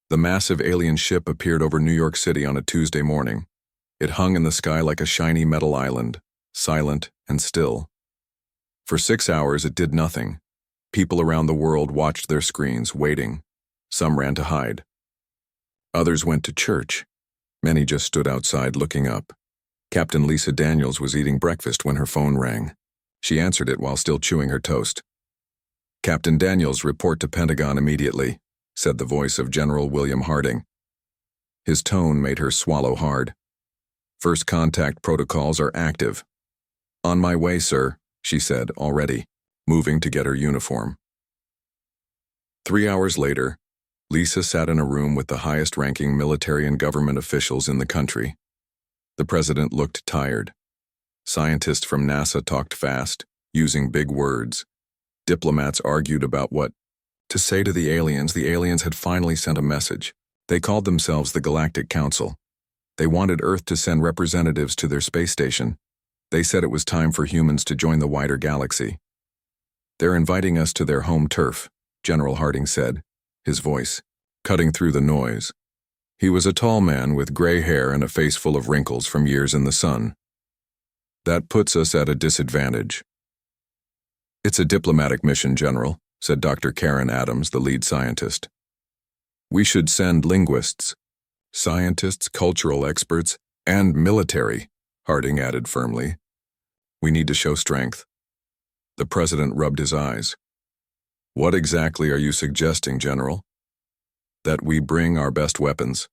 The massive alien ship appeared over New York City on a Tuesday morning. It hung in the sky like a shiny metal island, silent and still. For 6 hours it did nothing. People around the world watched their screens, waiting. Some ran to hide. Others went to church. Many just stood outside looking up. Captain Lisa Daniels was eating breakfast when her phone rang. She answered it while still chewing her toast. "Captain Daniels, report to Pentagon immediately," said the voice of General William Harding. His tone made her swallow hard. "First contact protocols are active." "On my way, sir," she said, already, moving to get her uniform. 3 hours later, Lisa sat in a room with the highest-ranking military and government officials in the country. The president looked tired. Scientists from NASA talked fast, using big words. Diplomats argued about what to say to the aliens. The aliens had finally sent a message. They called themselves the Galactic Council. They wanted Earth to send representatives to their space station. They said it was time for humans to join the wider galaxy. "They're inviting us to their home turf," General Harding said, his voice cutting through the noise. He was a tall man with gray hair and a face full of wrinkles from years in the sun. "That puts us at a disadvantage." "It's a diplomatic mission, General," said Dr. Karen Adams, the lead scientist. "We should send linguists, scientists, cultural experts, and military," Harding added firmly. "We need to show strength." The president rubbed his eyes. "What exactly are you suggesting, General?" "That we bring our best weapons.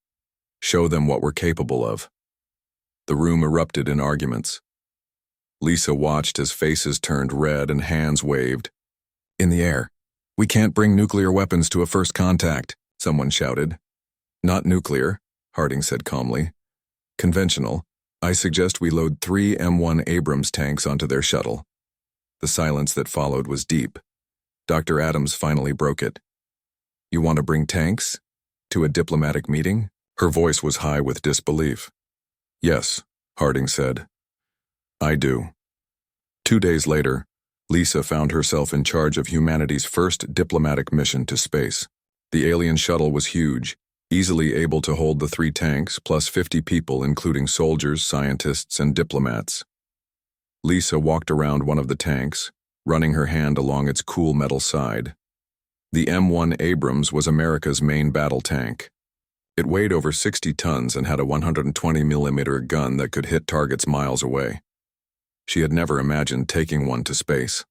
Show them what we're capable of." The room erupted in arguments. Lisa watched as faces turned red and hands waved. "In the air. We can't bring nuclear weapons to a first contact," someone shouted. "Not nuclear," Harding said calmly. "Conventional. I suggest we load 3 M1 Abrams tanks onto their shuttle." The silence that followed was deep. Dr. Adams finally broke it. "You want to bring tanks? To a diplomatic meeting?" Her voice was high with disbelief. "Yes," Harding said. "I do." 2 days later, Lisa found herself in charge of humanity's first diplomatic mission to space. The alien shuttle was huge, easily able to hold the 3 tanks plus 50 people including soldiers, scientists, and diplomats. Lisa walked around one of the tanks, running her hand along its cool metal side. The M1 Abrams was America's main battle tank. It weighed over 60 tons and had a 120mm gun that could hit targets miles away. She had never imagined taking one to space.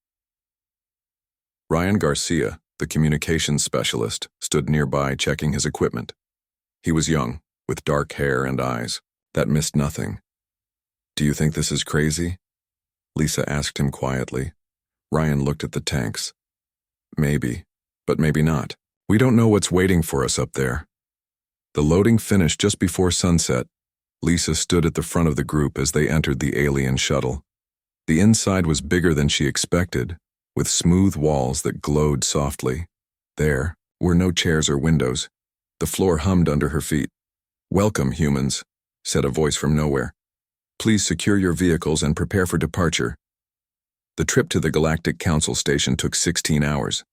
Ryan Garcia, the communications specialist, stood nearby checking his equipment. He was young, with dark hair and eyes that missed nothing. "Do you think this is crazy?" Lisa asked him quietly. Ryan looked at the tanks. "Maybe, but maybe not. We don't know what's waiting for us up there." The loading finished just before sunset. Lisa stood at the front of the group as they entered the alien shuttle. The inside was bigger than she expected, with smooth walls that glowed softly. There were no chairs or windows. The floor hummed under her feet. "Welcome, humans," said a voice from nowhere. "Please secure your vehicles and prepare for departure." The trip to the Galactic Council station took 16 hours.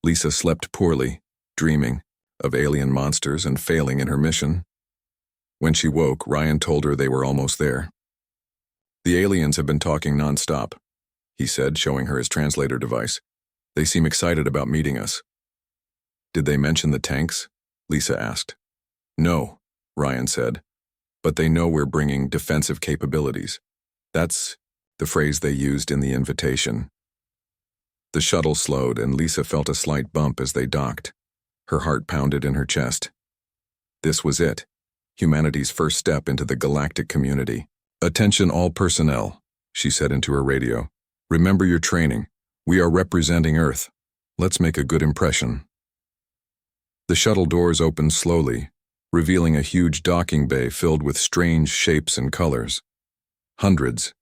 Lisa slept poorly, dreaming of alien monsters and failing in her mission. When she woke, Ryan told her they were almost there. "The aliens have been talking nonstop," he said, showing her his translator device. "They seem excited about meeting us." "Did they mention the tanks?" Lisa asked. "No," Ryan said, "but they know we're bringing defensive capabilities. That's the phrase they used in the invitation." The shuttle slowed and Lisa felt a slight bump as they docked. Her heart pounded in her chest. This was it, humanity's first step into the galactic community. "Attention all personnel," she said into her radio. "Remember your training. We are representing Earth. Let's make a good impression." The shuttle doors opened slowly, revealing a huge docking bay filled with strange shapes and colors. Hundreds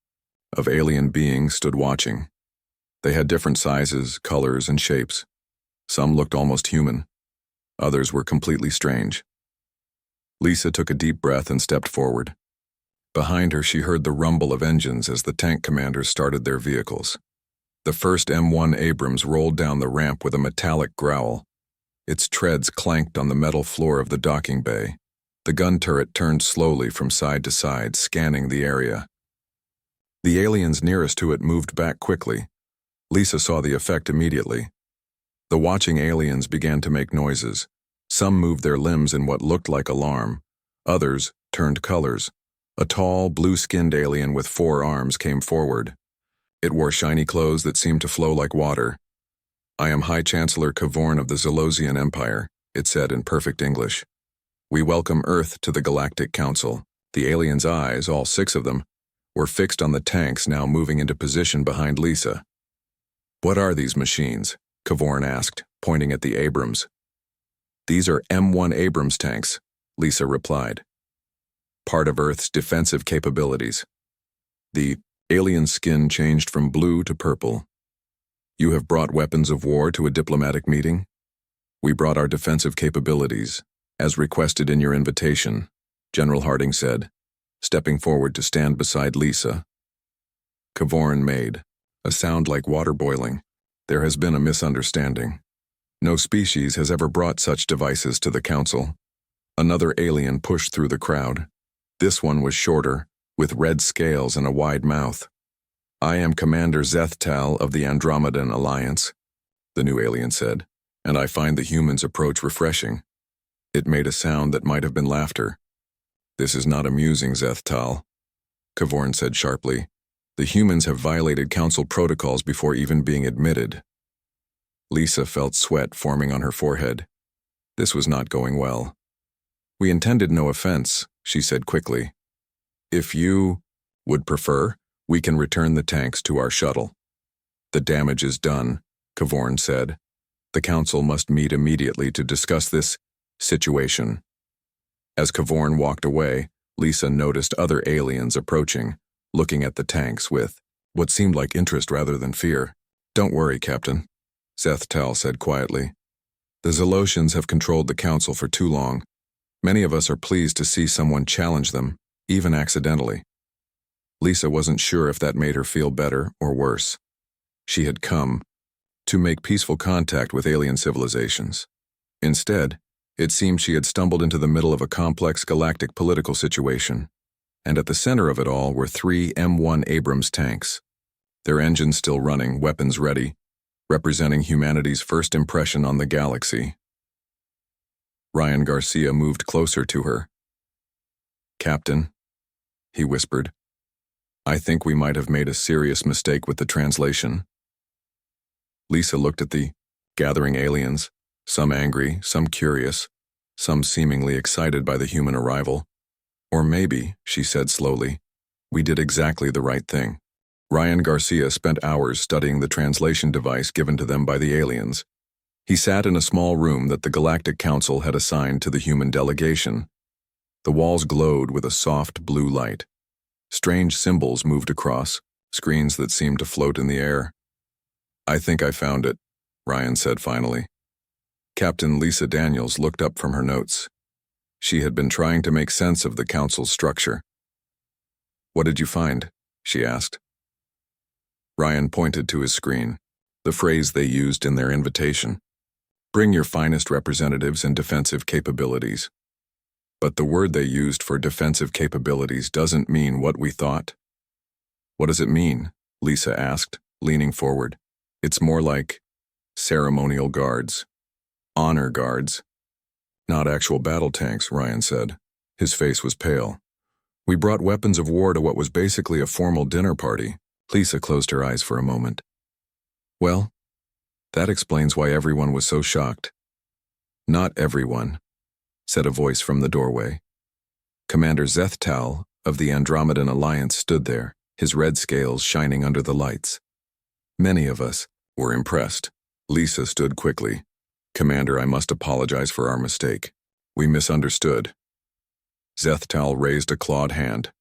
of alien beings stood watching. They had different sizes, colors, and shapes. Some looked almost human. Others were completely strange. Lisa took a deep breath and stepped forward. Behind her, she heard the rumble of engines as the tank commanders started their vehicles. The first M1 Abrams rolled down the ramp with a metallic growl. Its treads clanked on the metal floor of the docking bay. The gun turret turned slowly from side to side, scanning the area. The aliens nearest to it moved back quickly. Lisa saw the effect immediately. The watching aliens began to make noises. Some moved their limbs in what looked like alarm. Others turned colors. A tall, blue-skinned alien with 4 arms came forward. It wore shiny clothes that seemed to flow like water. "I am High Chancellor Kavorn of the Zolosian Empire," it said in perfect English. "We welcome Earth to the Galactic Council." The aliens' eyes, all 6 of them, were fixed on the tanks now moving into position behind Lisa. "What are these machines?" Kavorn asked, pointing at the Abrams. "These are M1 Abrams tanks," Lisa replied. "Part of Earth's defensive capabilities." The alien skin changed from blue to purple. "You have brought weapons of war to a diplomatic meeting?" "We brought our defensive capabilities, as requested in your invitation," General Harding said, stepping forward to stand beside Lisa. Kavorn made a sound like water boiling. "There has been a misunderstanding. No species has ever brought such devices to the Council." Another alien pushed through the crowd. This one was shorter, with red scales and a wide mouth. "I am Commander Zethtal of the Andromedan Alliance," the new alien said, "and I find the humans' approach refreshing." It made a sound that might have been laughter. "This is not amusing, Zethtal," Kavorn said sharply. "The humans have violated Council protocols before even being admitted." Lisa felt sweat forming on her forehead. This was not going well. "We intended no offense," she said quickly. "If you would prefer, we can return the tanks to our shuttle." "The damage is done," Kavorn said. "The Council must meet immediately to discuss this situation." As Kavorn walked away, Lisa noticed other aliens approaching, looking at the tanks with what seemed like interest rather than fear. "Don't worry, Captain," Zethtal said quietly. "The Zolosians have controlled the Council for too long. Many of us are pleased to see someone challenge them, even accidentally." Lisa wasn't sure if that made her feel better or worse. She had come to make peaceful contact with alien civilizations. Instead, it seemed she had stumbled into the middle of a complex galactic political situation, and at the center of it all were 3 M1 Abrams tanks, their engines still running, weapons ready, representing humanity's first impression on the galaxy. Ryan Garcia moved closer to her. "Captain," he whispered, "I think we might have made a serious mistake with the translation." Lisa looked at the gathering aliens, some angry, some curious, some seemingly excited by the human arrival. "Or maybe," she said slowly, "we did exactly the right thing." Ryan Garcia spent hours studying the translation device given to them by the aliens. He sat in a small room that the Galactic Council had assigned to the human delegation. The walls glowed with a soft blue light. Strange symbols moved across, screens that seemed to float in the air. "I think I found it," Ryan said finally. Captain Lisa Daniels looked up from her notes. She had been trying to make sense of the Council's structure. "What did you find?" she asked. Ryan pointed to his screen, the phrase they used in their invitation. "Bring your finest representatives and defensive capabilities." But the word they used for defensive capabilities doesn't mean what we thought. "What does it mean?" Lisa asked, leaning forward. "It's more like ceremonial guards. Honor guards." "Not actual battle tanks," Ryan said. His face was pale. "We brought weapons of war to what was basically a formal dinner party." Lisa closed her eyes for a moment. "Well, that explains why everyone was so shocked." "Not everyone," said a voice from the doorway. Commander Zethtal of the Andromedan Alliance stood there, his red scales shining under the lights. "Many of us were impressed." Lisa stood quickly. "Commander, I must apologize for our mistake. We misunderstood." Zethtal raised a clawed hand.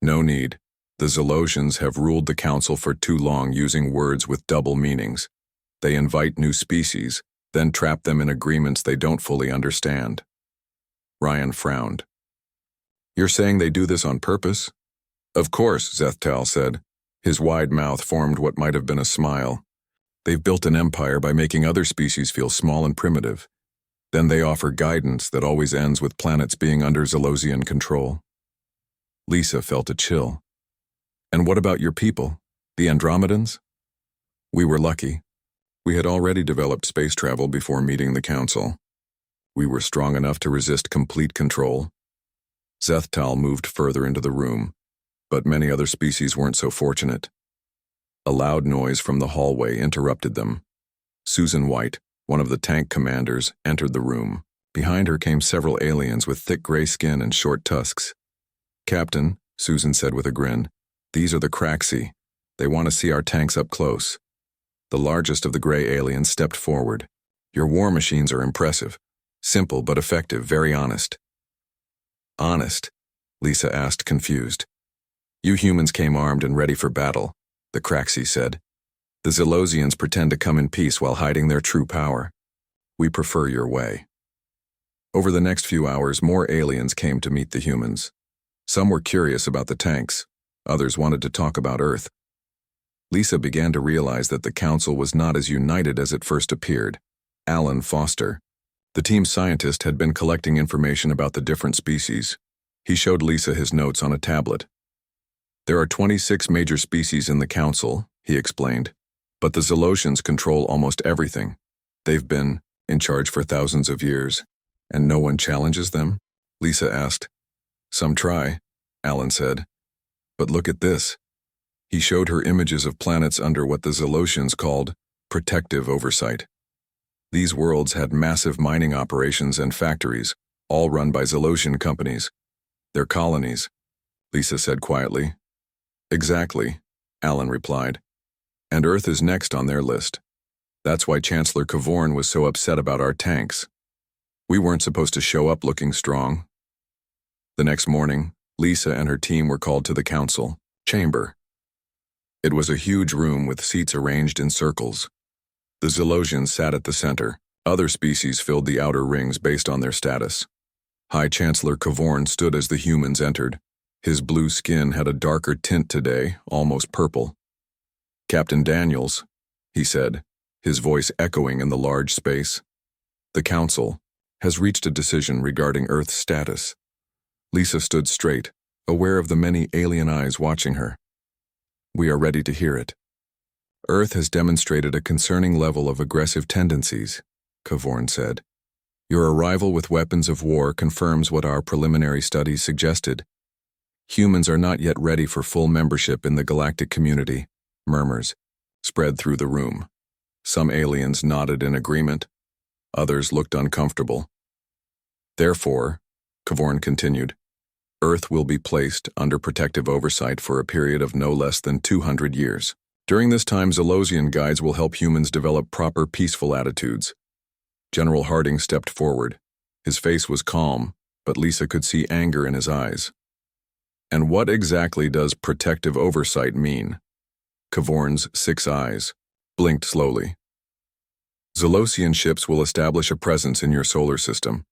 "No need. The Zolosians have ruled the Council for too long using words with double meanings. They invite new species, then trap them in agreements they don't fully understand." Ryan frowned. "You're saying they do this on purpose?" "Of course," Zethtal said. His wide mouth formed what might have been a smile. "They've built an empire by making other species feel small and primitive, Then they offer guidance that always ends with planets being under Zalosian control. Lisa felt a chill. And what about your people, the Andromedans? We were lucky. We had already developed space travel before meeting the Council. We were strong enough to resist complete control. Zethtal moved further into the room, but many other species weren't so fortunate. A loud noise from the hallway interrupted them. Susan White, one of the tank commanders, entered the room. Behind her came several aliens with thick gray skin and short tusks. "Captain," Susan said with a grin, "these are the Craxi. They want to see our tanks up close." The largest of the gray aliens stepped forward. "Your war machines are impressive. Simple but effective, very honest." "Honest?" Lisa asked, confused. "You humans came armed and ready for battle," the Craxi said. "The Zalosians pretend to come in peace while hiding their true power. We prefer your way." Over the next few hours, more aliens came to meet the humans. Some were curious about the tanks. Others wanted to talk about Earth. Lisa began to realize that the Council was not as united as it first appeared. Alan Foster, the team scientist, had been collecting information about the different species. He showed Lisa his notes on a tablet. "There are 26 major species in the Council," he explained, "but the Zalosians control almost everything. They've been in charge for thousands of years. And no one challenges them?" Lisa asked. "Some try," Alan said. "But look at this." He showed her images of planets under what the Zalosians called protective oversight. These worlds had massive mining operations and factories, all run by Zalosian companies. "They're colonies," Lisa said quietly. "Exactly," Alan replied. "And Earth is next on their list. That's why Chancellor Kavorn was so upset about our tanks. We weren't supposed to show up looking strong." The next morning, Lisa and her team were called to the Council chamber. It was a huge room with seats arranged in circles. The Zalosians sat at the center. Other species filled the outer rings based on their status. High Chancellor Kavorn stood as the humans entered. His blue skin had a darker tint today, almost purple. "Captain Daniels," he said, his voice echoing in the large space. "The Council has reached a decision regarding Earth's status." Lisa stood straight, aware of the many alien eyes watching her. "We are ready to hear it." "Earth has demonstrated a concerning level of aggressive tendencies," Kavorn said. "Your arrival with weapons of war confirms what our preliminary studies suggested. Humans are not yet ready for full membership in the galactic community." Murmurs spread through the room. Some aliens nodded in agreement. Others looked uncomfortable. "Therefore," Kavorn continued, "Earth will be placed under protective oversight for a period of no less than 200 years. During this time, Zalosian guides will help humans develop proper peaceful attitudes." General Harding stepped forward. His face was calm, but Lisa could see anger in his eyes. "And what exactly does protective oversight mean?" Kavorn's 6 eyes blinked slowly. "Zalosian ships will establish a presence in your solar system.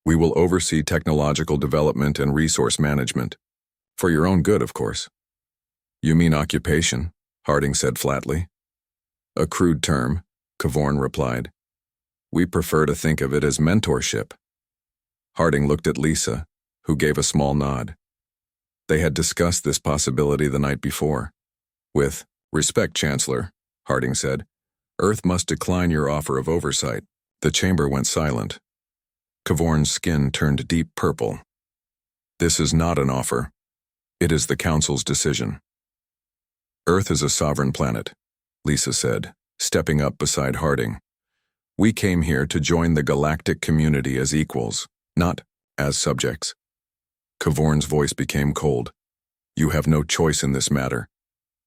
We will oversee technological development and resource management. For your own good, of course." "You mean occupation?" Harding said flatly. "A crude term," Kavorn replied. "We prefer to think of it as mentorship." Harding looked at Lisa, who gave a small nod. They had discussed this possibility the night before. "With respect, Chancellor," Harding said, "Earth must decline your offer of oversight." The chamber went silent. Kavorn's skin turned deep purple. "This is not an offer. It is the Council's decision." "Earth is a sovereign planet," Lisa said, stepping up beside Harding. "We came here to join the galactic community as equals, not as subjects." Kavorn's voice became cold. "You have no choice in this matter.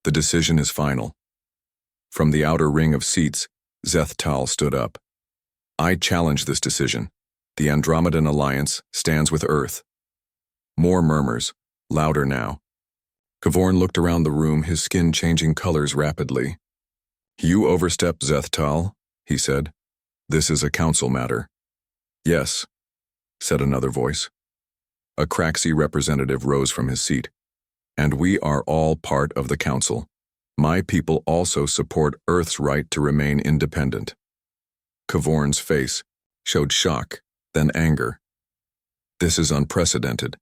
The decision is final." From the outer ring of seats, Zethtal stood up. "I challenge this decision. The Andromedan Alliance stands with Earth." More murmurs, louder now. Kavorn looked around the room, his skin changing colors rapidly. "You overstep, Zethtal," he said. "This is a council matter." "Yes," said another voice. A Craxi representative rose from his seat. "And we are all part of the council. My people also support Earth's right to remain independent." Kavorn's face showed shock, then anger. This is unprecedented.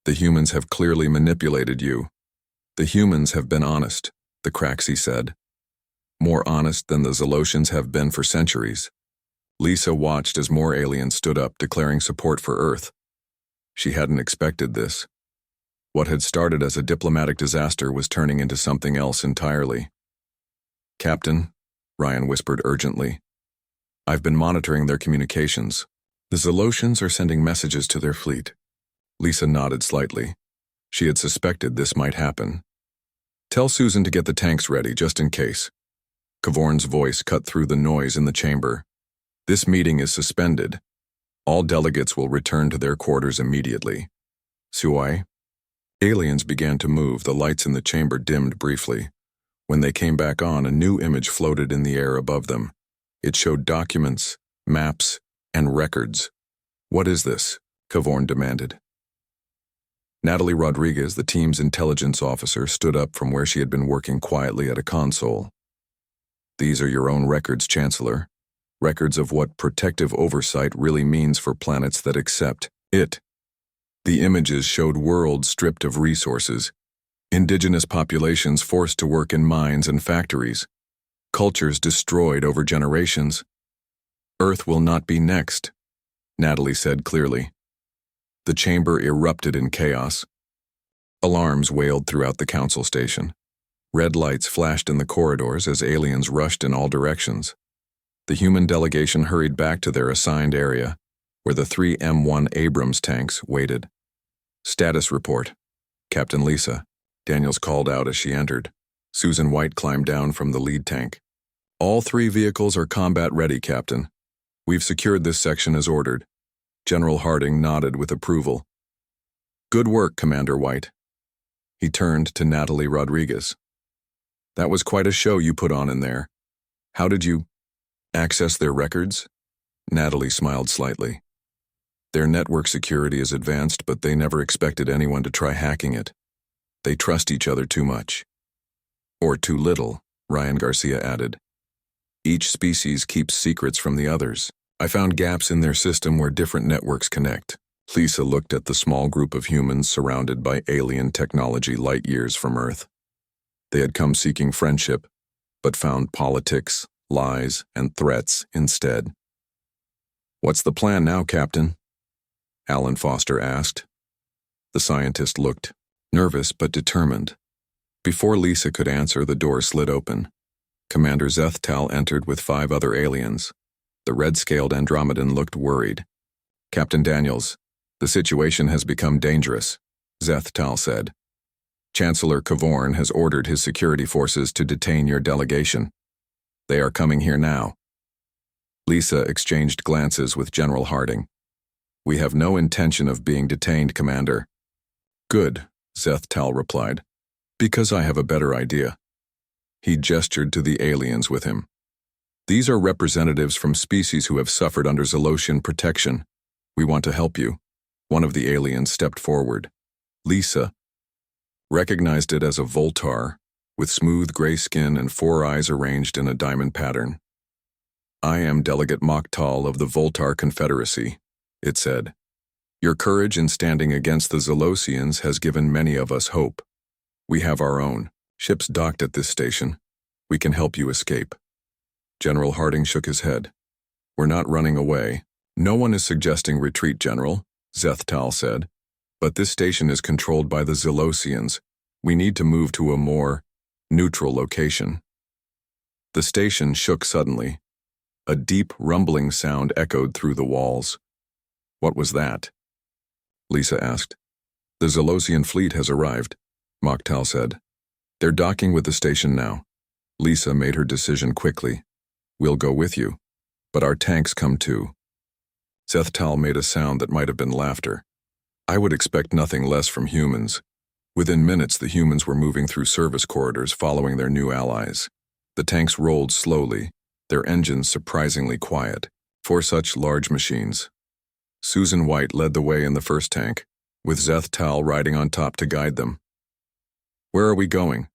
The humans have clearly manipulated you. The humans have been honest, the Craxi said. More honest than the Zolocians have been for centuries. Lisa watched as more aliens stood up declaring support for Earth. She hadn't expected this. What had started as a diplomatic disaster was turning into something else entirely. "Captain," Ryan whispered urgently, "I've been monitoring their communications. The Zolocians are sending messages to their fleet." Lisa nodded slightly. She had suspected this might happen. "Tell Susan to get the tanks ready, just in case." Kavorn's voice cut through the noise in the chamber. "This meeting is suspended. All delegates will return to their quarters immediately." "Suai?" Aliens began to move, the lights in the chamber dimmed briefly. When they came back on, a new image floated in the air above them. It showed documents, maps, and records. "What is this?" Kavorn demanded. Natalie Rodriguez, the team's intelligence officer, stood up from where she had been working quietly at a console. "These are your own records, Chancellor. Records of what protective oversight really means for planets that accept it." The images showed worlds stripped of resources, indigenous populations forced to work in mines and factories, cultures destroyed over generations. "Earth will not be next," Natalie said clearly. The chamber erupted in chaos. Alarms wailed throughout the council station. Red lights flashed in the corridors as aliens rushed in all directions. The human delegation hurried back to their assigned area, where the 3 M1 Abrams tanks waited. "Status report. Captain Lisa," Daniels called out as she entered. Susan White climbed down from the lead tank. "All 3 vehicles are combat ready, Captain. We've secured this section as ordered." General Harding nodded with approval. "Good work, Commander White." He turned to Natalie Rodriguez. "That was quite a show you put on in there. How did you access their records?" Natalie smiled slightly. "Their network security is advanced, but they never expected anyone to try hacking it. They trust each other too much." "Or too little," Ryan Garcia added. "Each species keeps secrets from the others. I found gaps in their system where different networks connect." Lisa looked at the small group of humans surrounded by alien technology light years from Earth. They had come seeking friendship, but found politics, lies, and threats instead. "What's the plan now, Captain?" Alan Foster asked. The scientist looked nervous but determined. Before Lisa could answer, the door slid open. Commander Zethtal entered with 5 other aliens. The red-scaled Andromedan looked worried. "Captain Daniels, the situation has become dangerous," Zethtal said. "Chancellor Kavorn has ordered his security forces to detain your delegation. They are coming here now." Lisa exchanged glances with General Harding. "We have no intention of being detained, Commander." "Good," Zethtal replied, "because I have a better idea." He gestured to the aliens with him. "These are representatives from species who have suffered under Zolocian protection. We want to help you." One of the aliens stepped forward. Lisa recognized it as a Voltar, with smooth gray skin and 4 eyes arranged in a diamond pattern. "I am Delegate Mokhtal of the Voltar Confederacy," it said. "Your courage in standing against the Zolocians has given many of us hope. We have our own ships docked at this station. We can help you escape." General Harding shook his head. "We're not running away. No one is suggesting retreat, General," Zethtal said. "But this station is controlled by the Zolocians. We need to move to a more neutral location." The station shook suddenly. A deep, rumbling sound echoed through the walls. "What was that?" Lisa asked. "The Zolocian fleet has arrived," Mokhtal said. "They're docking with the station now." Lisa made her decision quickly. "We'll go with you, but our tanks come too." Zethtal made a sound that might have been laughter. "I would expect nothing less from humans." Within minutes, the humans were moving through service corridors following their new allies. The tanks rolled slowly, their engines surprisingly quiet for such large machines. Susan White led the way in the first tank, with Zethtal riding on top to guide them. "Where are we going?"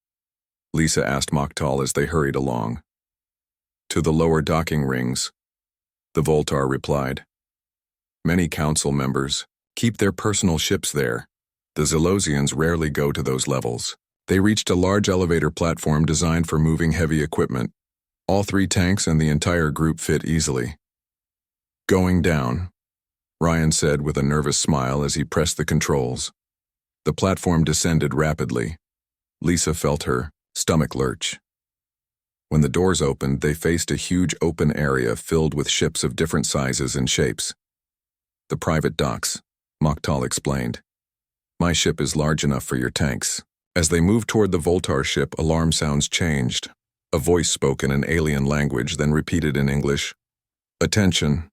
Lisa asked Mokhtal as they hurried along. "To the lower docking rings." the Voltar replied. Many council members keep their personal ships there. The Zelosians rarely go to those levels. They reached a large elevator platform designed for moving heavy equipment. All 3 tanks and the entire group fit easily. Going down, Ryan said with a nervous smile as he pressed the controls. The platform descended rapidly. Lisa felt her stomach lurch. When the doors opened, they faced a huge open area filled with ships of different sizes and shapes. The private docks, Mokhtal explained. My ship is large enough for your tanks. As they moved toward the Voltar ship, alarm sounds changed. A voice spoke in an alien language, then repeated in English. Attention.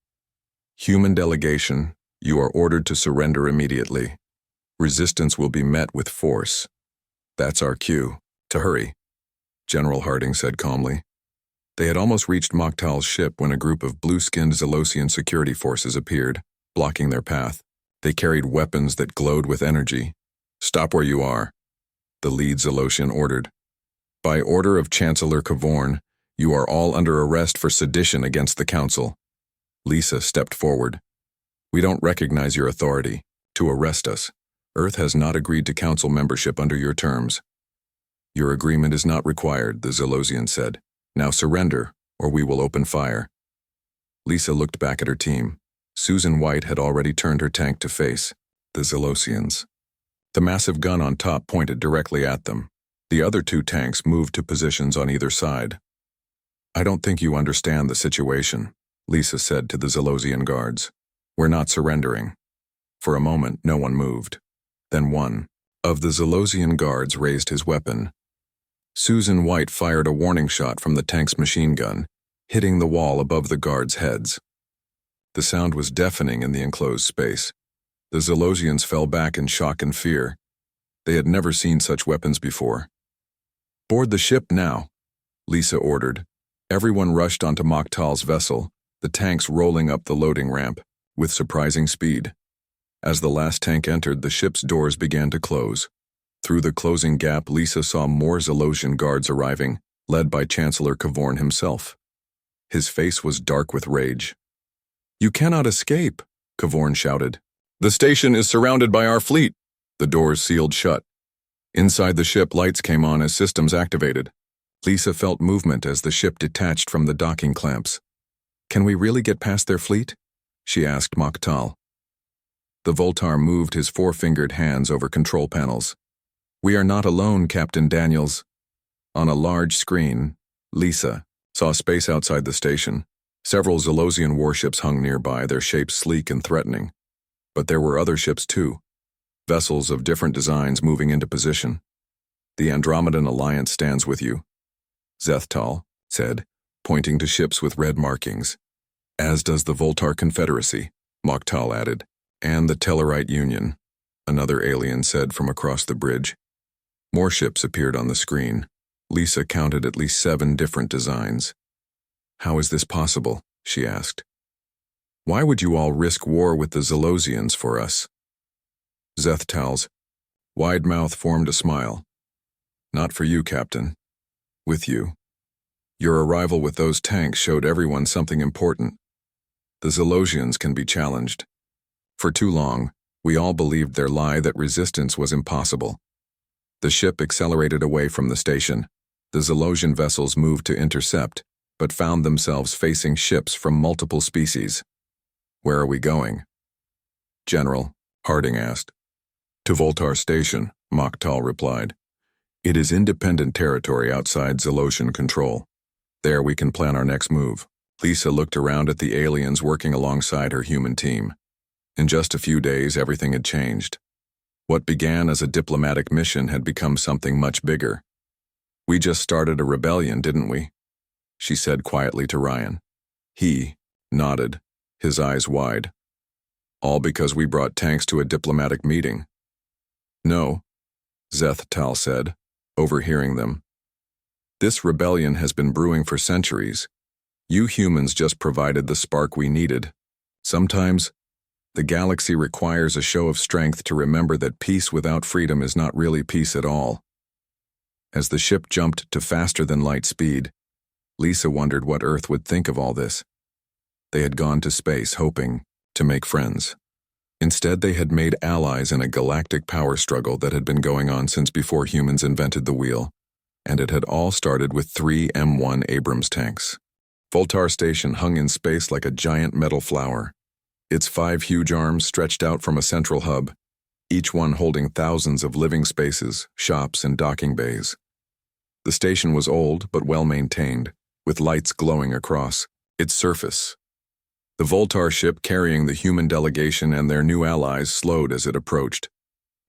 Human delegation, you are ordered to surrender immediately. Resistance will be met with force. That's our cue. To hurry, General Harding said calmly. They had almost reached Mokhtal's ship when a group of blue-skinned Zelosian security forces appeared, blocking their path. They carried weapons that glowed with energy. Stop where you are, the lead Zelosian ordered. By order of Chancellor Kavorn, you are all under arrest for sedition against the Council. Lisa stepped forward. We don't recognize your authority to arrest us. Earth has not agreed to Council membership under your terms. Your agreement is not required, the Zelosian said. Now surrender, or we will open fire. Lisa looked back at her team. Susan White had already turned her tank to face the Zelosians. The massive gun on top pointed directly at them. The other 2 tanks moved to positions on either side. I don't think you understand the situation, Lisa said to the Zelosian guards. We're not surrendering. For a moment, no one moved. Then one of the Zelosian guards raised his weapon. Susan White fired a warning shot from the tank's machine gun, hitting the wall above the guards' heads. The sound was deafening in the enclosed space. The Zelosians fell back in shock and fear. They had never seen such weapons before. Board the ship now, Lisa ordered. Everyone rushed onto Mokhtal's vessel, the tanks rolling up the loading ramp with surprising speed. As the last tank entered, the ship's doors began to close. Through the closing gap, Lisa saw more Zelosian guards arriving, led by Chancellor Kavorn himself. His face was dark with rage. You cannot escape, Kavorn shouted. The station is surrounded by our fleet. The doors sealed shut. Inside the ship, lights came on as systems activated. Lisa felt movement as the ship detached from the docking clamps. Can we really get past their fleet? She asked Mokhtal. The Voltar moved his 4-fingered hands over control panels. We are not alone, Captain Daniels. On a large screen, Lisa saw space outside the station. Several Zelosian warships hung nearby, their shapes sleek and threatening. But there were other ships too, vessels of different designs moving into position. The Andromedan Alliance stands with you, Zethtal said, pointing to ships with red markings. As does the Voltar Confederacy, Mokhtal added, and the Tellarite Union, another alien said from across the bridge. More ships appeared on the screen. Lisa counted at least 7 different designs. How is this possible? She asked. Why would you all risk war with the Zelosians for us? Zethtal's wide mouth formed a smile. Not for you, Captain. With you. Your arrival with those tanks showed everyone something important. The Zelosians can be challenged. For too long, we all believed their lie that resistance was impossible. The ship accelerated away from the station. The Zelosian vessels moved to intercept, but found themselves facing ships from multiple species. Where are we going? General, Harding asked. To Voltar Station, Mokhtal replied. It is independent territory outside Zelosian control. There we can plan our next move. Lisa looked around at the aliens working alongside her human team. In just a few days, everything had changed. What began as a diplomatic mission had become something much bigger. We just started a rebellion, didn't we? She said quietly to Ryan. He nodded, his eyes wide. All because we brought tanks to a diplomatic meeting. No, Zethtal said, overhearing them. This rebellion has been brewing for centuries. You humans just provided the spark we needed. Sometimes, the galaxy requires a show of strength to remember that peace without freedom is not really peace at all. As the ship jumped to faster-than-light speed, Lisa wondered what Earth would think of all this. They had gone to space hoping to make friends. Instead, they had made allies in a galactic power struggle that had been going on since before humans invented the wheel, and it had all started with 3 M1 Abrams tanks. Voltar Station hung in space like a giant metal flower. Its 5 huge arms stretched out from a central hub, each one holding thousands of living spaces, shops, and docking bays. The station was old but well-maintained, with lights glowing across its surface. The Voltar ship carrying the human delegation and their new allies slowed as it approached.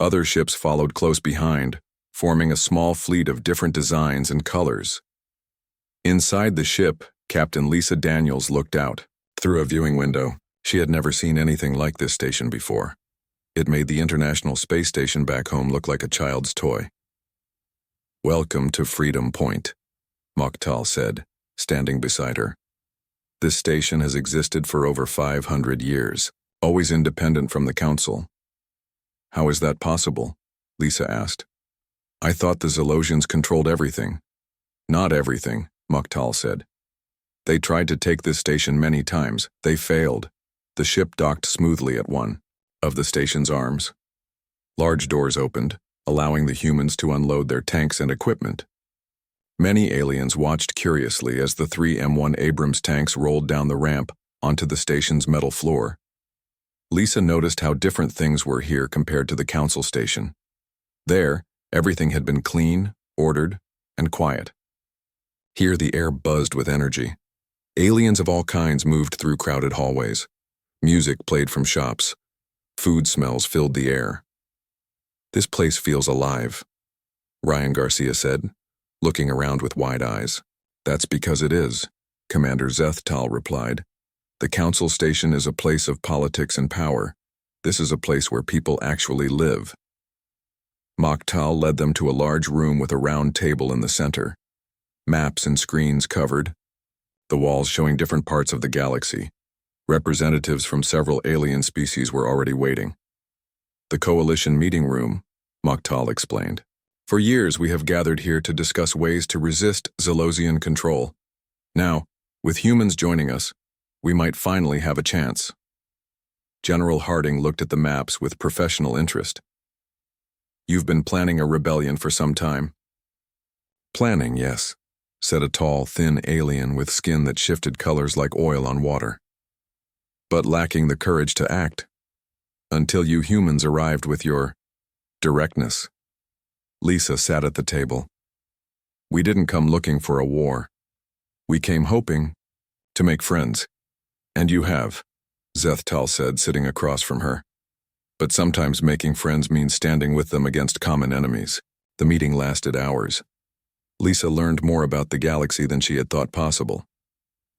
Other ships followed close behind, forming a small fleet of different designs and colors. Inside the ship, Captain Lisa Daniels looked out. Through a viewing window, she had never seen anything like this station before. It made the International Space Station back home look like a child's toy. "Welcome to Freedom Point," Mokhtal said, standing beside her. "This station has existed for over 500 years, always independent from the Council." "How is that possible?" Lisa asked. "I thought the Zolosians controlled everything." "Not everything," Mokhtal said. "They tried to take this station many times. They failed." The ship docked smoothly at one of the station's arms. Large doors opened, allowing the humans to unload their tanks and equipment. Many aliens watched curiously as the 3 M1 Abrams tanks rolled down the ramp onto the station's metal floor. Lisa noticed how different things were here compared to the Council station. There, everything had been clean, ordered, and quiet. Here the air buzzed with energy. Aliens of all kinds moved through crowded hallways. Music played from shops. Food smells filled the air. "This place feels alive," Ryan Garcia said, looking around with wide eyes. "That's because it is," Commander Zethtal replied. "The Council station is a place of politics and power. This is a place where people actually live." Mokhtal led them to a large room with a round table in the center. Maps and screens covered, the walls showing different parts of the galaxy. Representatives from several alien species were already waiting. "The Coalition meeting room," Mokhtal explained. "For years we have gathered here to discuss ways to resist Zolosian control. Now, with humans joining us, we might finally have a chance." General Harding looked at the maps with professional interest. "You've been planning a rebellion for some time." "Planning, yes," said a tall, thin alien with skin that shifted colors like oil on water. "But lacking the courage to act. Until you humans arrived with your directness." Lisa sat at the table. "We didn't come looking for a war. We came hoping to make friends. And you have," Zethtal said, sitting across from her. "But sometimes making friends means standing with them against common enemies." The meeting lasted hours. Lisa learned more about the galaxy than she had thought possible.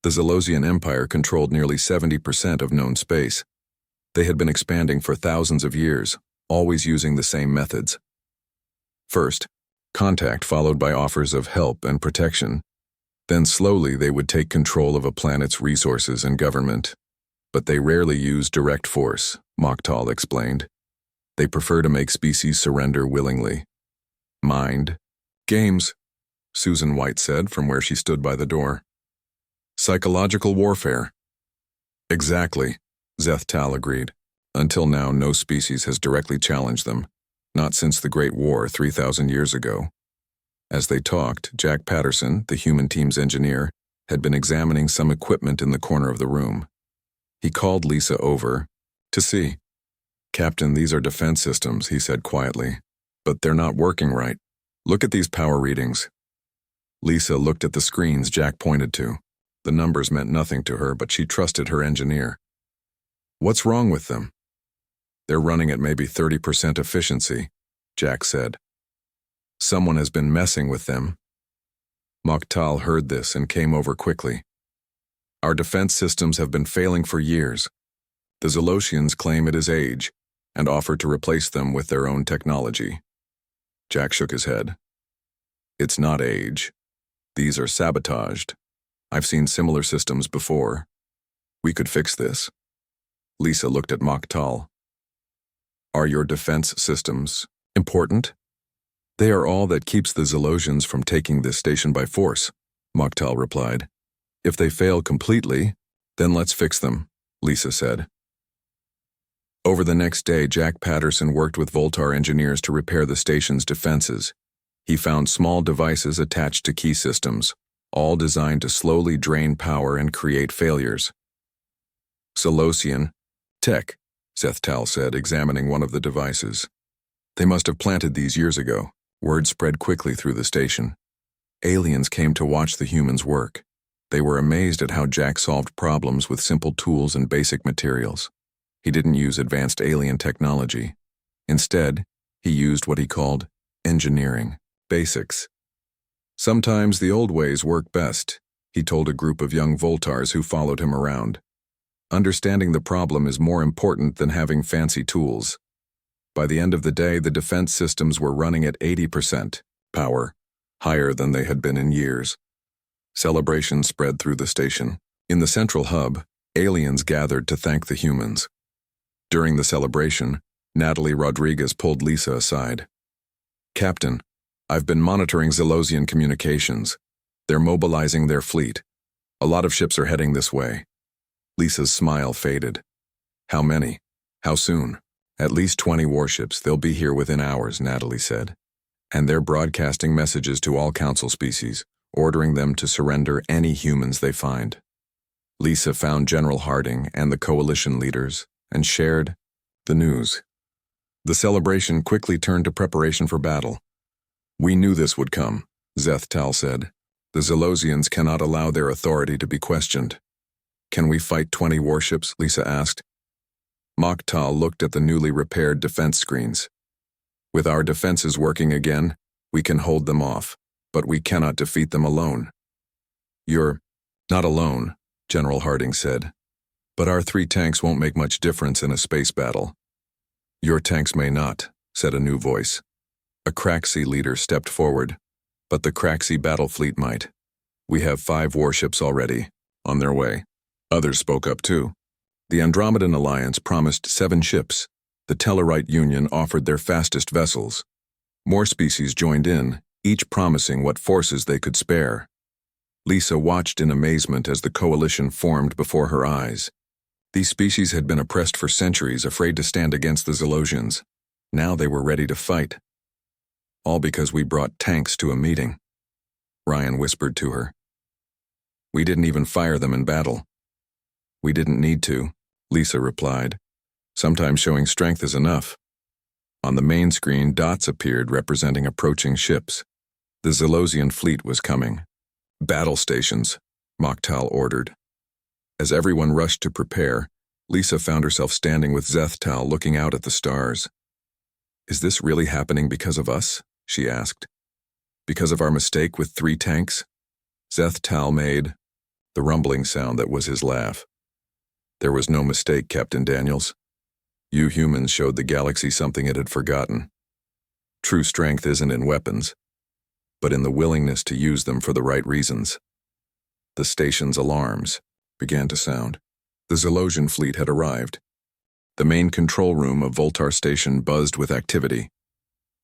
The Zolosian Empire controlled nearly 70% of known space. They had been expanding for thousands of years, always using the same methods. First, contact followed by offers of help and protection. Then slowly they would take control of a planet's resources and government. But they rarely use direct force, Mokhtal explained. They prefer to make species surrender willingly. "Mind games," Susan White said from where she stood by the door. "Psychological warfare." "Exactly," Zethtal agreed. "Until now, no species has directly challenged them, not since the Great War 3,000 years ago." As they talked, Jack Patterson, the human team's engineer, had been examining some equipment in the corner of the room. He called Lisa over to see. "Captain, these are defense systems," he said quietly. "But they're not working right. Look at these power readings." Lisa looked at the screens Jack pointed to. The numbers meant nothing to her, but she trusted her engineer. "What's wrong with them?" "They're running at maybe 30% efficiency," Jack said. "Someone has been messing with them." Mokhtal heard this and came over quickly. "Our defense systems have been failing for years. The Zolosians claim it is age and offer to replace them with their own technology." Jack shook his head. "It's not age. These are sabotaged. I've seen similar systems before. We could fix this." Lisa looked at Mokhtal. "Are your defense systems important?" "They are all that keeps the Zolosians from taking this station by force," Mokhtal replied. "If they fail completely, Then let's fix them, Lisa said. Over the next day, Jack Patterson worked with Voltar engineers to repair the station's defenses. He found small devices attached to key systems, all designed to slowly drain power and create failures. Zalosian tech, Zethtal said, examining one of the devices. They must have planted these years ago. Word spread quickly through the station. Aliens came to watch the humans work. They were amazed at how Jack solved problems with simple tools and basic materials. He didn't use advanced alien technology. Instead, he used what he called engineering basics. Sometimes the old ways work best, he told a group of young Voltars who followed him around. Understanding the problem is more important than having fancy tools. By the end of the day, the defense systems were running at 80% power, higher than they had been in years. Celebration spread through the station. In the central hub, aliens gathered to thank the humans. During the celebration, Natalie Rodriguez pulled Lisa aside. "Captain, I've been monitoring Zalosian communications. They're mobilizing their fleet. A lot of ships are heading this way." Lisa's smile faded. "How many? How soon?" "At least 20 warships. They'll be here within hours," Natalie said. "And they're broadcasting messages to all council species, ordering them to surrender any humans they find." Lisa found General Harding and the coalition leaders and shared the news. The celebration quickly turned to preparation for battle. "We knew this would come," Zethtal said. "The Zalosians cannot allow their authority to be questioned." "Can we fight 20 warships?" Lisa asked. Mokhtal looked at the newly repaired defense screens. "With our defenses working again, we can hold them off, but we cannot defeat them alone." "You're not alone," General Harding said. "But our 3 tanks won't make much difference in a space battle." "Your tanks may not," said a new voice. A Craxi leader stepped forward. "But the Craxi battle fleet might. We have 5 warships already, on their way." Others spoke up too. The Andromedan Alliance promised 7 ships. The Tellarite Union offered their fastest vessels. More species joined in, each promising what forces they could spare. Lisa watched in amazement as the coalition formed before her eyes. These species had been oppressed for centuries, afraid to stand against the Zalosians. Now they were ready to fight. "All because we brought tanks to a meeting," Ryan whispered to her. "We didn't even fire them in battle." "We didn't need to," Lisa replied. "Sometimes showing strength is enough." On the main screen, dots appeared representing approaching ships. The Zalosian fleet was coming. "Battle stations," Mokhtal ordered. As everyone rushed to prepare, Lisa found herself standing with Zethtal looking out at the stars. "Is this really happening because of us?" she asked. "Because of our mistake with 3 tanks?" Zethtal made the rumbling sound that was his laugh. "There was no mistake, Captain Daniels. You humans showed the galaxy something it had forgotten. True strength isn't in weapons, but in the willingness to use them for the right reasons." The station's alarms began to sound. The Zalosian fleet had arrived. The main control room of Voltar Station buzzed with activity.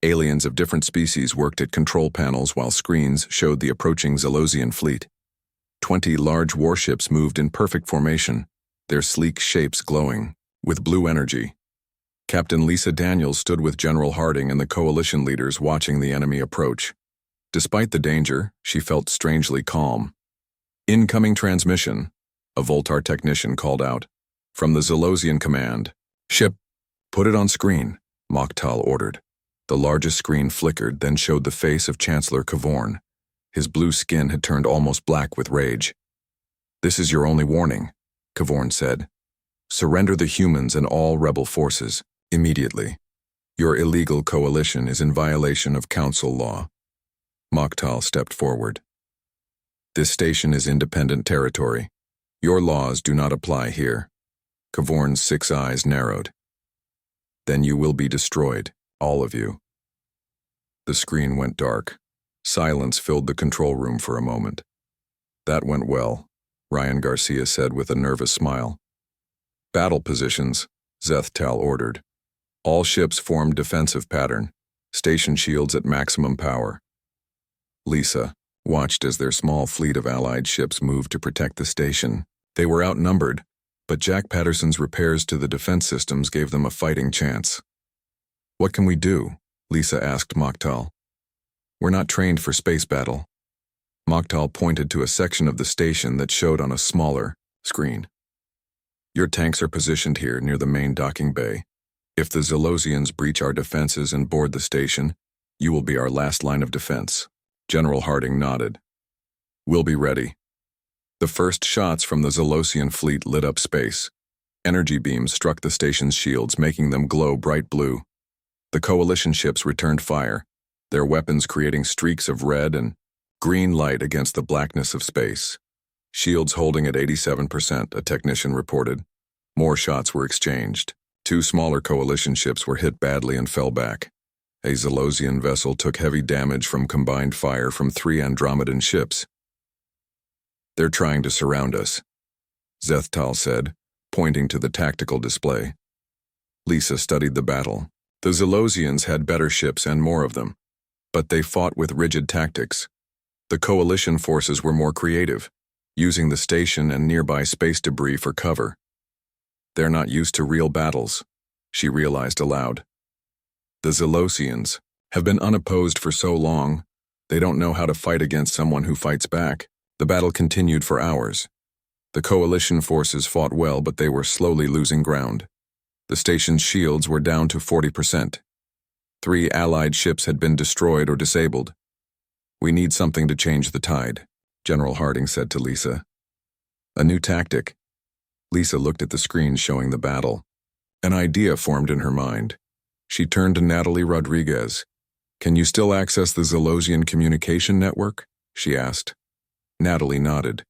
Aliens of different species worked at control panels while screens showed the approaching Zalosian fleet. 20 large warships moved in perfect formation, their sleek shapes glowing with blue energy. Captain Lisa Daniels stood with General Harding and the coalition leaders watching the enemy approach. Despite the danger, she felt strangely calm. "Incoming transmission," a Voltar technician called out. "From the Zalosian command. Ship, put it on screen," Mokhtal ordered. The largest screen flickered, then showed the face of Chancellor Kavorn. His blue skin had turned almost black with rage. "This is your only warning," Kavorn said. "Surrender the humans and all rebel forces, immediately. Your illegal coalition is in violation of council law." Mokhtal stepped forward. "This station is independent territory. Your laws do not apply here." Kavorn's 6 eyes narrowed. "Then you will be destroyed, all of you." The screen went dark. Silence filled the control room for a moment. "That went well," Ryan Garcia said with a nervous smile. "Battle positions," Zethtal ordered. All ships formed defensive pattern, station shields at maximum power. Lisa watched as their small fleet of Allied ships moved to protect the station, They were outnumbered, but Jack Patterson's repairs to the defense systems gave them a fighting chance. "What can we do?" Lisa asked Moktal. "We're not trained for space battle." Moktal pointed to a section of the station that showed on a smaller screen. "Your tanks are positioned here near the main docking bay. If the Zalosians breach our defenses and board the station, you will be our last line of defense." General Harding nodded. "We'll be ready." The first shots from the Zalosian fleet lit up space. Energy beams struck the station's shields, making them glow bright blue. The coalition ships returned fire, their weapons creating streaks of red and green light against the blackness of space. "Shields holding at 87%, a technician reported. More shots were exchanged. 2 smaller coalition ships were hit badly and fell back. A Zalosian vessel took heavy damage from combined fire from 3 Andromedan ships. "They're trying to surround us," Zethtal said, pointing to the tactical display. Lisa studied the battle. The Zalosians had better ships and more of them, but they fought with rigid tactics. The coalition forces were more creative, using the station and nearby space debris for cover. "They're not used to real battles," she realized aloud. "The Zalosians have been unopposed for so long, they don't know how to fight against someone who fights back." The battle continued for hours. The coalition forces fought well, but they were slowly losing ground. The station's shields were down to 40%. 3 Allied ships had been destroyed or disabled. "We need something to change the tide," General Harding said to Lisa. "A new tactic." Lisa looked at the screen showing the battle. An idea formed in her mind. She turned to Natalie Rodriguez. "Can you still access the Zalosian communication network?" she asked. Natalie nodded.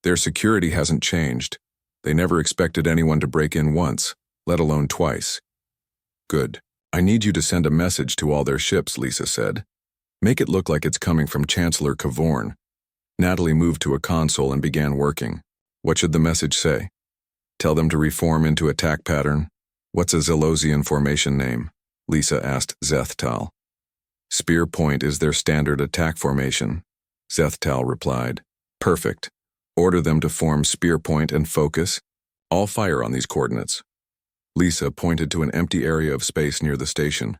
"Their security hasn't changed. They never expected anyone to break in once, let alone twice." "Good. I need you to send a message to all their ships," Lisa said. "Make it look like it's coming from Chancellor Cavorn." Natalie moved to a console and began working. "What should the message say?" "Tell them to reform into attack pattern." "What's a Zalosian formation name?" Lisa asked Zethtal. "Spear Point is their standard attack formation," Zethtal replied. "Perfect. Order them to form Spear Point and focus. All fire on these coordinates." Lisa pointed to an empty area of space near the station.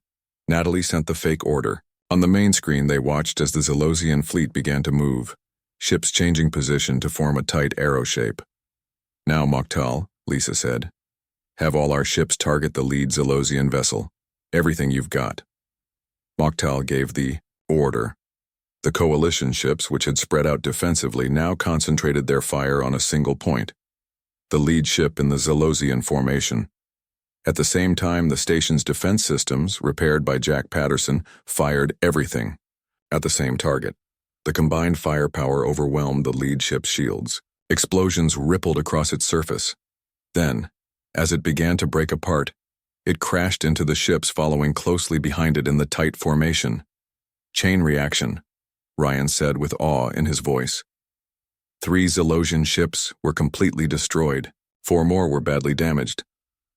Natalie sent the fake order. On the main screen, they watched as the Zalosian fleet began to move, ships changing position to form a tight arrow shape. "Now, Moktal," Lisa said, "have all our ships target the lead Zalosian vessel. Everything you've got." Moktal gave the order. The coalition ships, which had spread out defensively, now concentrated their fire on a single point, the lead ship in the Zalosian formation. At the same time, the station's defense systems, repaired by Jack Patterson, fired everything at the same target. The combined firepower overwhelmed the lead ship's shields. Explosions rippled across its surface. Then, as it began to break apart, it crashed into the ships following closely behind it in the tight formation. "Chain reaction," Ryan said with awe in his voice. 3 Zalosian ships were completely destroyed. 4 more were badly damaged.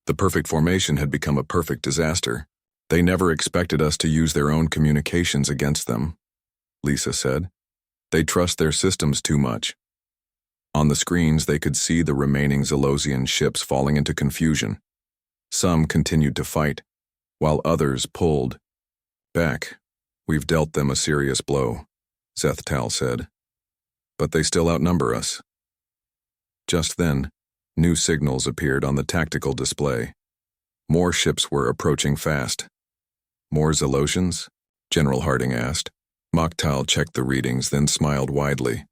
The perfect formation had become a perfect disaster. "They never expected us to use their own communications against them," Lisa said. "They trust their systems too much." On the screens, they could see the remaining Zalosian ships falling into confusion. Some continued to fight, while others pulled back. "We've dealt them a serious blow," Zethtal said. "But they still outnumber us." Just then, new signals appeared on the tactical display. More ships were approaching fast. "More Zalosians?" General Harding asked. Moktal checked the readings, then smiled widely.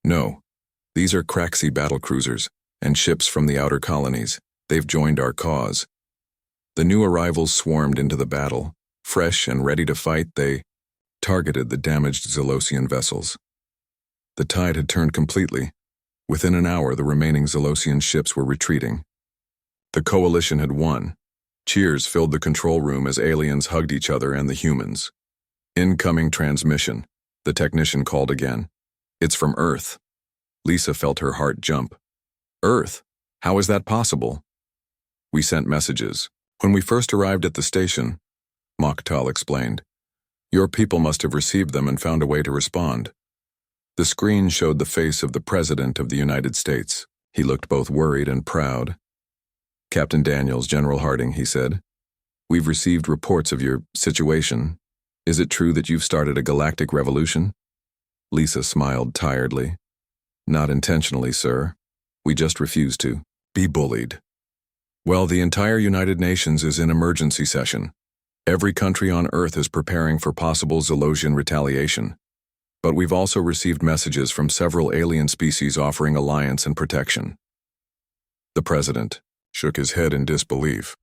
"No, these are Craxi battlecruisers and ships from the outer colonies. They've joined our cause." The new arrivals swarmed into the battle. Fresh and ready to fight, they targeted the damaged Zalosian vessels. The tide had turned completely. Within an hour, the remaining Zalosian ships were retreating. The coalition had won. Cheers filled the control room as aliens hugged each other and the humans. "Incoming transmission," the technician called again. "It's from Earth." Lisa felt her heart jump. "Earth? How is that possible?" "We sent messages. When we first arrived at the station," Moktal explained, "your people must have received them and found a way to respond." The screen showed the face of the President of the United States. He looked both worried and proud. "Captain Daniels, General Harding," he said. "We've received reports of your situation. Is it true that you've started a galactic revolution?" Lisa smiled tiredly. "Not intentionally, sir. We just refuse to be bullied." "Well, the entire United Nations is in emergency session. Every country on Earth is preparing for possible Zolosian retaliation. But we've also received messages from several alien species offering alliance and protection." The president shook his head in disbelief.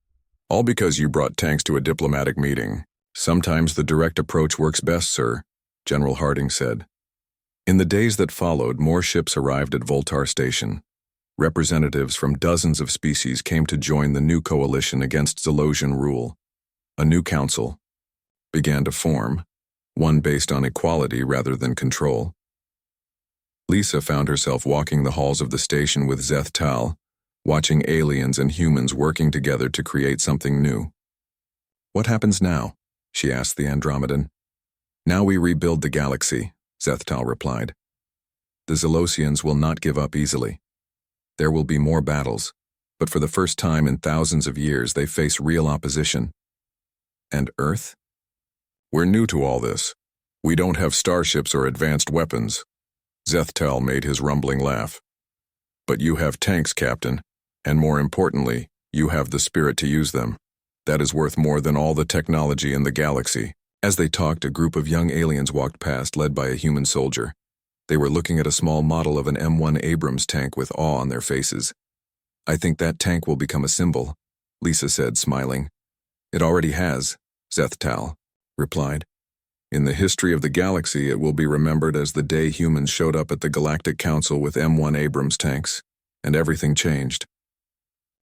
"All because you brought tanks to a diplomatic meeting. Sometimes the direct approach works best, sir," General Harding said. In the days that followed, more ships arrived at Voltar Station. Representatives from dozens of species came to join the new coalition against Zolosian rule. A new council began to form, one based on equality rather than control. Lisa found herself walking the halls of the station with Zeth Tal, watching aliens and humans working together to create something new. "What happens now?" she asked the Andromedan. "Now we rebuild the galaxy," Zeth Tal replied. "The Zolosians will not give up easily. There will be more battles, but for the first time in thousands of years they face real opposition." "And Earth?" "We're new to all this. We don't have starships or advanced weapons." Zeth Tal made his rumbling laugh. "But you have tanks, Captain, and more importantly, you have the spirit to use them. That is worth more than all the technology in the galaxy." As they talked, a group of young aliens walked past, led by a human soldier. They were looking at a small model of an M1 Abrams tank with awe on their faces. "I think that tank will become a symbol," Lisa said, smiling. "It already has," Zeth Tal replied. "In the history of the galaxy, it will be remembered as the day humans showed up at the Galactic Council with M1 Abrams tanks, and everything changed."